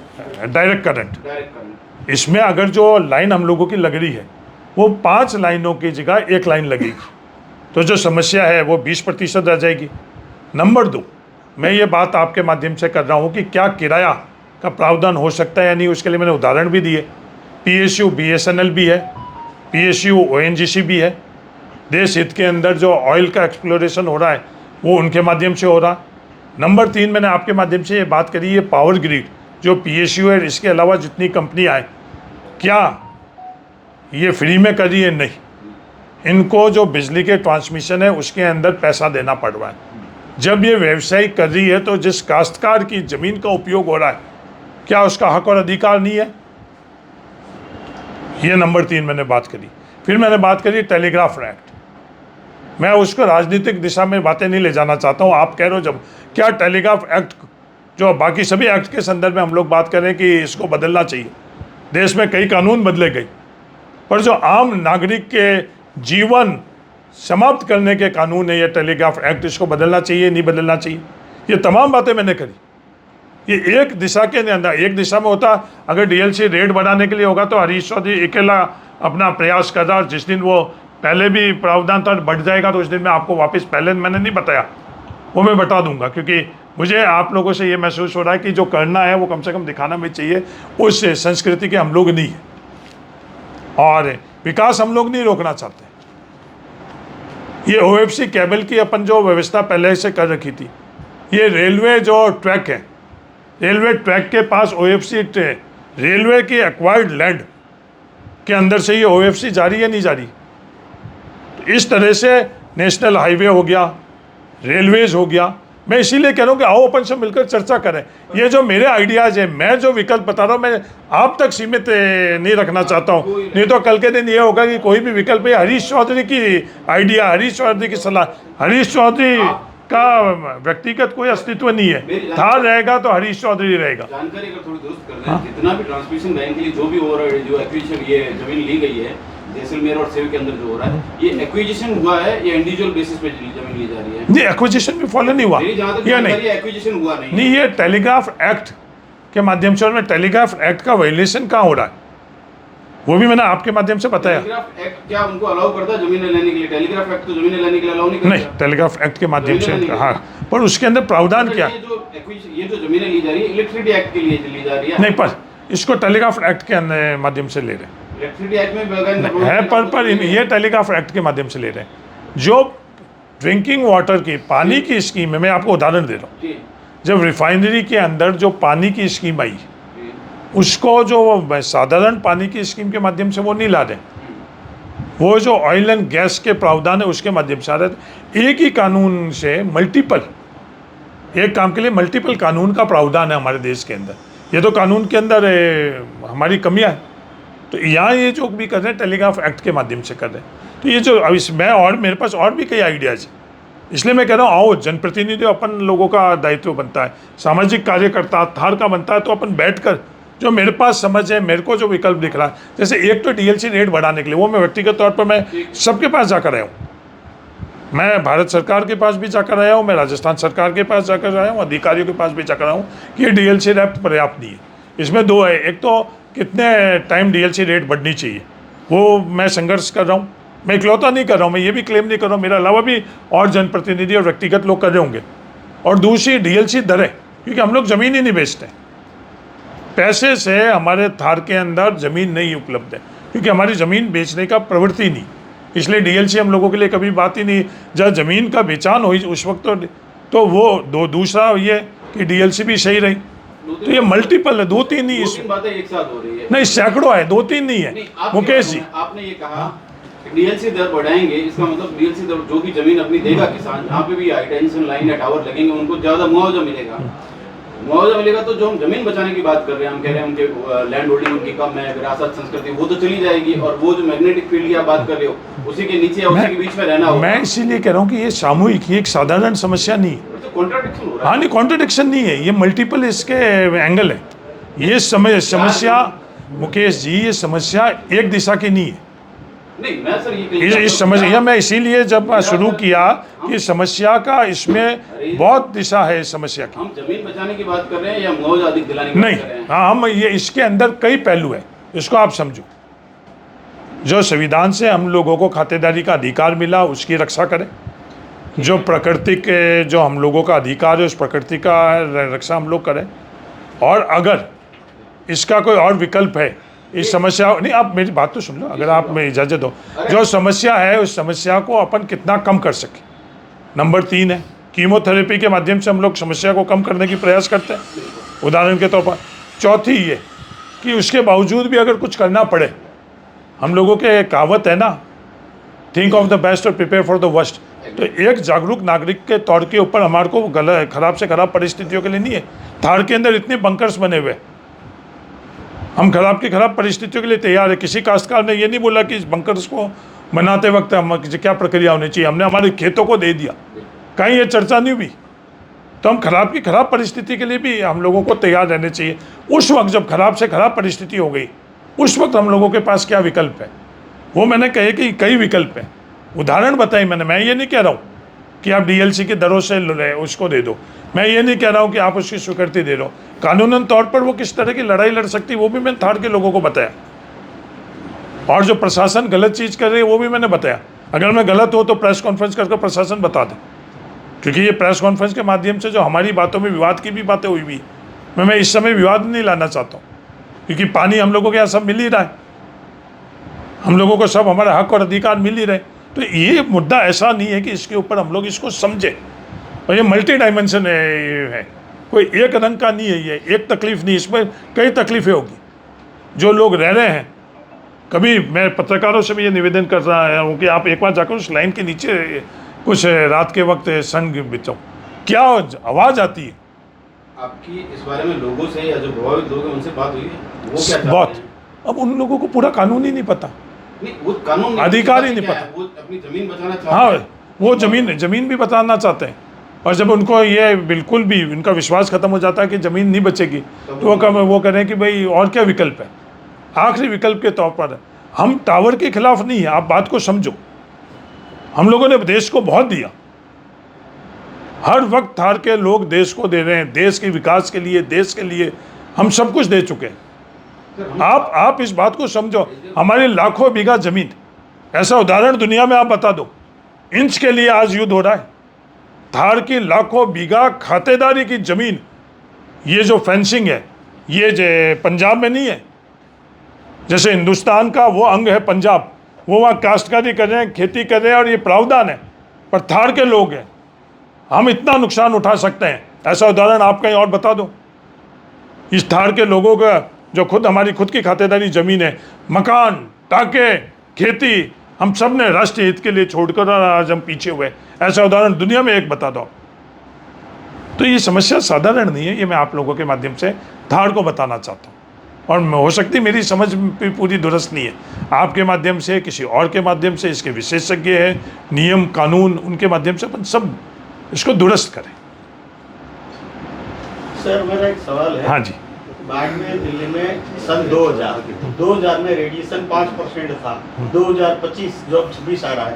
direct current. Direct current. इसमें अगर जो लाइन हम लोगों की लग रही है वो 5 लाइनों की जगह 1 लाइन लगेगी, तो जो समस्या है वो 20% रह जाएगी। नंबर 2, मैं ये बात आपके माध्यम से कर रहा हूँ कि क्या किराया का प्रावधान हो सकता है या नहीं, उसके लिए मैंने उदाहरण भी दिए। PSU BSNL भी है, PSU ONGC भी है। देश हित के अंदर जो ऑयल का एक्सप्लोरेशन हो रहा है वो उनके माध्यम से हो रहा है। नंबर 3, मैंने आपके माध्यम से ये बात करी, ये पावर ग्रिड जो PSU है, इसके अलावा जितनी कंपनियाँ हैं, क्या ये फ्री में कर रही है? नहीं, इनको जो बिजली के ट्रांसमिशन है उसके अंदर पैसा देना पड़ रहा है। जब ये व्यवसाय कर रही है तो जिस काश्तकार की ज़मीन का उपयोग हो रहा है, क्या उसका हक और अधिकार नहीं है? ये नंबर 3 मैंने बात करी। फिर मैंने बात करी टेलीग्राफ एक्ट। मैं उसको राजनीतिक दिशा में बातें नहीं ले जाना चाहता हूँ। आप कह रहे हो जब क्या टेलीग्राफ एक्ट, जो बाकी सभी एक्ट के संदर्भ में हम लोग बात करें कि इसको बदलना चाहिए, देश में कई कानून बदले गए, पर जो आम नागरिक के जीवन समाप्त करने के कानून है ये टेलीग्राफ एक्ट, इसको बदलना चाहिए नहीं बदलना चाहिए, ये तमाम बातें मैंने करी। ये एक दिशा के अंदर, एक दिशा में होता, अगर डीएलसी रेट बढ़ाने के लिए होगा तो हरीश चौधरी अकेला अपना प्रयास कर रहा, जिस दिन वो पहले भी प्रावधान था बढ़ जाएगा तो उस दिन मैं आपको वापस, पहले मैंने नहीं बताया वो मैं बता दूंगा, क्योंकि मुझे आप लोगों से ये महसूस हो रहा है कि जो करना है वो कम से कम दिखाना भी चाहिए। उस संस्कृति के हम लोग नहीं है और विकास हम लोग नहीं रोकना चाहते। ये OFC केबल की अपन जो व्यवस्था पहले से कर रखी थी, ये रेलवे जो ट्रैक है, रेलवे ट्रैक के पास OFC रेलवे की एक्वायर्ड लैंड के अंदर से ये OFC जारी है नहीं जारी। तो इस तरह से नेशनल हाईवे हो गया, रेलवेज हो गया। मैं इसीलिए कह रहा हूँ कि आओ अपन से मिलकर चर्चा करें। ये जो मेरे आइडियाज़ हैं, मैं जो विकल्प बता रहा हूँ, मैं आप तक सीमित नहीं रखना चाहता हूँ, नहीं तो कल के दिन ये होगा कि कोई भी विकल्प है हरीश चौधरी की आइडिया, हरीश चौधरी की सलाह, हरीश चौधरी का व्यक्तिगत कोई अस्तित्व नहीं है। था रहेगा तो हरीश चौधरी रहेगा। जानकारी अगर थोड़ी दुरुस्त कर दें, जितना भी ट्रांसमिशन लाइन के लिए जो भी ओवर जो एक्विजिशन ये जमीन ली गई है जैसलमेर और सेव के अंदर जो हो रहा है, ये एक्विजिशन हुआ है या इंडिविजुअल बेसिस पे जमीन ली जा रही है? नहीं, एक्विजिशन भी फॉलो नहीं हुआ, ये नहीं, एक्विजिशन हुआ नहीं, ये टेलीग्राफ एक्ट के माध्यम से, और मैं टेलीग्राफ एक्ट का वायलेशन कहाँ हो रहा है वो भी मैंने आपके माध्यम से बताया। टेलीग्राफ एक्ट क्या उनको अलाउ करता है जमीन लेने के लिए? टेलीग्राफ एक्ट तो जमीन लेने के लिए अलाउ नहीं करता। नहीं, टेलीग्राफ एक्ट के माध्यम से, हाँ, पर उसके अंदर प्रावधान क्या? ये जो जमीनें ली जा रही है इलेक्ट्रिसिटी एक्ट के लिए ली जा रही है। नहीं, पर इसको टेलीग्राफ एक्ट के माध्यम से ले रहे हैं। इलेक्ट्रिसिटी एक्ट में है, पर ये टेलीग्राफ एक्ट के माध्यम से ले रहे हैं। जो ड्रिंकिंग वाटर की, पानी की स्कीम है, मैं आपको उदाहरण दे रहा हूँ। जब रिफाइनरी के अंदर जो पानी की स्कीम आई, उसको जो साधारण पानी की स्कीम के माध्यम से वो नहीं ला रहे, वो जो ऑयल एंड गैस के प्रावधान है उसके माध्यम से आ रहे थे। एक ही कानून से मल्टीपल, एक काम के लिए मल्टीपल कानून का प्रावधान है हमारे देश के अंदर। ये तो कानून के अंदर हमारी कमियां है। तो यहाँ ये जो भी कर रहे हैं टेलीग्राफ एक्ट के माध्यम से कर रहे हैं। तो ये जो अब इसमें और मेरे पास और भी कई आइडियाज़ हैं, इसलिए मैं कह रहा हूँ आओ जनप्रतिनिधि, अपन लोगों का दायित्व बनता है, सामाजिक कार्यकर्ता थार का बनता है, तो अपन बैठकर जो मेरे पास समझ है, मेरे को जो विकल्प दिख रहा है, जैसे एक तो डीएलसी रेट बढ़ाने के लिए, वो मैं व्यक्तिगत तौर पर मैं सबके पास जाकर आया हूँ। मैं भारत सरकार के पास भी जाकर आया हूँ, मैं राजस्थान सरकार के पास जाकर आया हूँ, अधिकारियों के पास भी जाकर आया हूँ कि ये डीएलसी रेट पर्याप्त नहीं है। इसमें दो है, एक तो कितने टाइम डीएलसी रेट बढ़नी चाहिए, वो मैं संघर्ष कर रहा हूँ। मैं इकलौता नहीं कर रहा हूँ, मैं ये भी क्लेम नहीं कर रहा हूँ, मेरे अलावा भी और जनप्रतिनिधि और व्यक्तिगत लोग कर रहे होंगे। और दूसरी डीएलसी दरें, क्योंकि हम लोग ज़मीन ही नहीं बेचते, पैसे से हमारे थार के अंदर ज़मीन नहीं उपलब्ध है, क्योंकि हमारी ज़मीन बेचने का प्रवृत्ति नहीं, इसलिए डीएलसी हम लोगों के लिए कभी बात ही नहीं। जब ज़मीन का बेचान हुई उस वक्त तो वो दूसरा ये कि डीएलसी भी सही रही। तो ये मल्टीपल है, 2-3 नहीं, दो तीन बातें एक साथ हो रही है। नहीं सैकड़ों है, 2-3 नहीं है। मुकेश जी, आपने ये कहा डीएलसी दर बढ़ाएंगे, इसका मतलब डीएलसी दर जो भी जमीन अपनी देगा किसान, जहाँ पे भी हाई टेंशन लाइन या टावर लगेंगे उनको ज्यादा मुआवजा मिलेगा। मुआवजा मिलेगा तो जो हम जमीन बचाने की बात कर रहे हैं, हम कह रहे हैं उनके लैंड होल्डिंग उनकी कम है, विरासत संस्कृति वो तो चली जाएगी, और वो जो मैग्नेटिक फील्ड की आप बात कर रहे हो उसी के नीचे उसी के बीच में रहना होगा। मैं इसीलिए कह रहा हूँ कि ये सामूहिक, ये एक साधारण समस्या नहीं है। तो कॉन्ट्राडिक्शन हो रहा है। हाँ नहीं, कॉन्ट्रडिक्शन नहीं है, ये मल्टीपल इसके एंगल है। ये समस्या मुकेश जी, ये समस्या एक दिशा की नहीं है। नहीं मैं सर ये इस समस्या मैं इसीलिए जब शुरू किया कि समस्या का इसमें बहुत दिशा है इस समस्या की। हम जमीन बचाने की बात कर रहे हैं या मुआवजा अधिक दिलाने की बात नहीं, कर रहे हैं? हाँ हम ये इसके अंदर कई पहलू है, इसको आप समझो। जो संविधान से हम लोगों को खातेदारी का अधिकार मिला उसकी रक्षा करें, जो प्रकृति के जो हम लोगों का अधिकार है उस प्रकृति का रक्षा हम लोग करें, और अगर इसका कोई और विकल्प है इस समस्या नहीं, आप मेरी बात तो सुन लो, अगर आप में इजाज़त हो, जो समस्या है उस समस्या को अपन कितना कम कर सके। नंबर 3 है कीमोथेरेपी के माध्यम से हम लोग समस्या को कम करने की प्रयास करते हैं, उदाहरण के तौर पर। चौथी ये कि उसके बावजूद भी अगर कुछ करना पड़े, हम लोगों के कहावत है ना, थिंक ऑफ द बेस्ट और प्रिपेयर फॉर द वर्स्ट। तो एक जागरूक नागरिक के तौर के ऊपर हमारे को गलत खराब से खराब परिस्थितियों के लिए नहीं है। थार के अंदर इतने बंकर्स बने हुए, हम खराब की खराब परिस्थितियों के लिए तैयार है। किसी काश्तकार ने ये नहीं बोला कि इस बंकर्स को बनाते वक्त हम क्या प्रक्रिया होनी चाहिए, हमने हमारे खेतों को दे दिया, कहीं ये चर्चा नहीं हुई। तो हम खराब की खराब परिस्थिति के लिए भी हम लोगों को तैयार रहने चाहिए। उस वक्त जब खराब से खराब परिस्थिति हो गई, उस वक्त हम लोगों के पास क्या विकल्प है, वो मैंने कहे कि कई विकल्प हैं, उदाहरण बताई मैंने। मैं ये नहीं कह रहा हूँ कि आप डीएलसी की दरों से उसको दे दो, मैं ये नहीं कह रहा हूँ कि आप उसकी स्वीकृति दे दो। कानूनन तौर पर वो किस तरह की लड़ाई लड़ सकती है वो भी मैंने थार के लोगों को बताया, और जो प्रशासन गलत चीज़ कर रही है वो भी मैंने बताया। अगर मैं गलत हो तो प्रेस कॉन्फ्रेंस करके प्रशासन बता दे, क्योंकि ये प्रेस कॉन्फ्रेंस के माध्यम से जो हमारी बातों में विवाद की भी बातें हुई भी, मैं इस समय विवाद नहीं लाना चाहता हूँ, क्योंकि पानी हम लोगों के यहाँ सब मिल ही रहा है, हम लोगों को सब हमारा हक और अधिकार मिल ही रहे। तो ये मुद्दा ऐसा नहीं है कि इसके ऊपर हम लोग इसको समझे, और ये मल्टी डायमेंशन है, कोई एक रंग का नहीं है, ये एक तकलीफ नहीं, इसमें कई तकलीफें होगी जो लोग रह रहे हैं। कभी मैं पत्रकारों से भी ये निवेदन कर रहा हूँ कि आप एक बार जाकर उस लाइन के नीचे कुछ रात के वक्त सन बिछाओ, क्या आवाज़ आती है। आपकी इस बारे में लोगों से या जो प्रभावित लोग हैं उनसे बात हुई है, वो क्या चाहते बहुत। हैं? अब उन लोगों को पूरा कानून ही नहीं पता, नहीं वो कानून अधिकार ही नहीं पता। वो अपनी जमीन बचाना चाहते हैं। हाँ, वो जमीन भी बताना चाहते हैं, और जब उनको ये बिल्कुल भी उनका विश्वास खत्म हो जाता है कि ज़मीन नहीं बचेगी, तो वो कह रहे हैं कि भाई और क्या विकल्प है। आखिरी विकल्प के तौर पर हम टावर के खिलाफ नहीं है, आप बात को समझो। हम लोगों ने देश को बहुत दिया, हर वक्त थार के लोग देश को दे रहे हैं, देश के विकास के लिए, देश के लिए हम सब कुछ दे चुके हैं। आप इस बात को समझो, हमारी लाखों बीघा जमीन, ऐसा उदाहरण दुनिया में आप बता दो, इंच के लिए आज युद्ध हो रहा है। थार की लाखों बीघा खातेदारी की जमीन, ये जो फेंसिंग है, ये जो पंजाब में नहीं है, जैसे हिंदुस्तान का वो अंग है पंजाब, वो वहाँ काश्तकारी कर रहे हैं, खेती कर रहे हैं, और ये प्रावधान है, पर थार के लोग हैं, हम इतना नुकसान उठा सकते हैं। ऐसा उदाहरण आप कहीं और बता दो। इस थार के लोगों का जो खुद हमारी खुद की खातेदारी ज़मीन है, मकान, टाके, खेती, हम सब ने राष्ट्रीय हित के लिए छोड़कर और आज हम पीछे हुए। ऐसा उदाहरण दुनिया में एक बता दो। तो ये समस्या साधारण नहीं है, ये मैं आप लोगों के माध्यम से धार को बताना चाहता हूँ। और हो सकती मेरी समझ भी पूरी दुरुस्त नहीं है, आपके माध्यम से, किसी और के माध्यम से, इसके विशेषज्ञ है, नियम कानून, उनके माध्यम से अपन सब इसको दुरुस्त करें। सर मेरा एक सवाल है। हाँ जी। बाड़मेर दिल्ली में सन 2000 में रेडिएशन 5% था, 2025 जो 26 आ रहा है